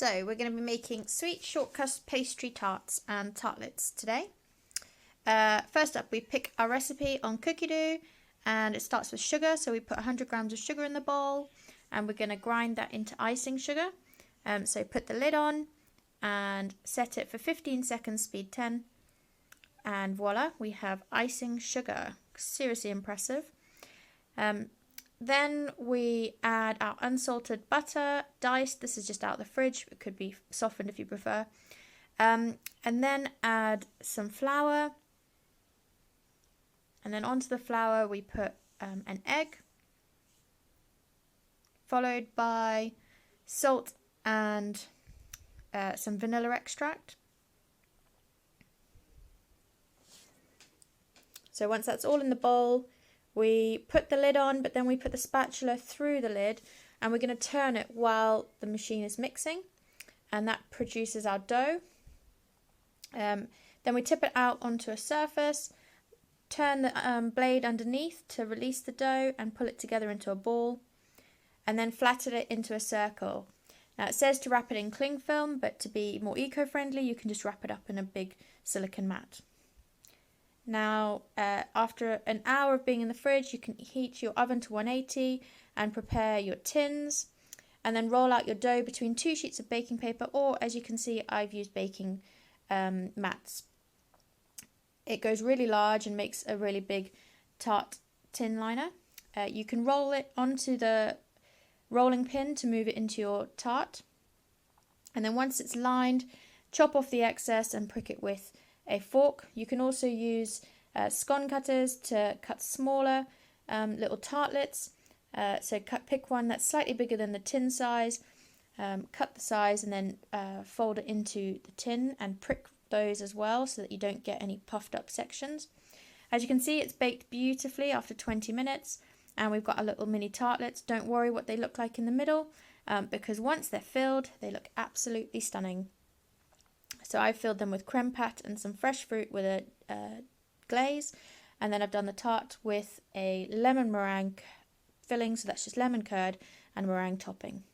So we're going to be making sweet shortcrust pastry tarts and tartlets today. First up, we pick our recipe on cookie dough, and it starts with sugar. So we put 100 grams of sugar in the bowl, and we're going to grind that into icing sugar. So put the lid on and set it for 15 seconds, speed 10, and voila, we have icing sugar. Seriously impressive. Then we add our unsalted butter, diced. This is just out of the fridge. It could be softened if you prefer. And then add some flour. And then onto the flour we put an egg, followed by salt and some vanilla extract. So once that's all in the bowl, we put the lid on, but then we put the spatula through the lid, and we're going to turn it while the machine is mixing, and that produces our dough. Then we tip it out onto a surface, turn the blade underneath to release the dough and pull it together into a ball, and then flatten it into a circle. Now it says to wrap it in cling film, but to be more eco-friendly you can just wrap it up in a big silicone mat. Now, after an hour of being in the fridge, you can heat your oven to 180 and prepare your tins, and then roll out your dough between 2 sheets of baking paper, or as you can see, I've used baking mats. It goes really large and makes a really big tart tin liner. You can roll it onto the rolling pin to move it into your tart, and then once it's lined, chop off the excess and prick it with a fork. You can also use scone cutters to cut smaller little tartlets. So pick one that's slightly bigger than the tin size, cut the size, and then fold it into the tin and prick those as well so that you don't get any puffed up sections. As you can see, it's baked beautifully after 20 minutes, and we've got our little mini tartlets. Don't worry what they look like in the middle, because once they're filled, they look absolutely stunning. So I've filled them with creme pat and some fresh fruit with a glaze, and then I've done the tart with a lemon meringue filling, so that's just lemon curd and meringue topping.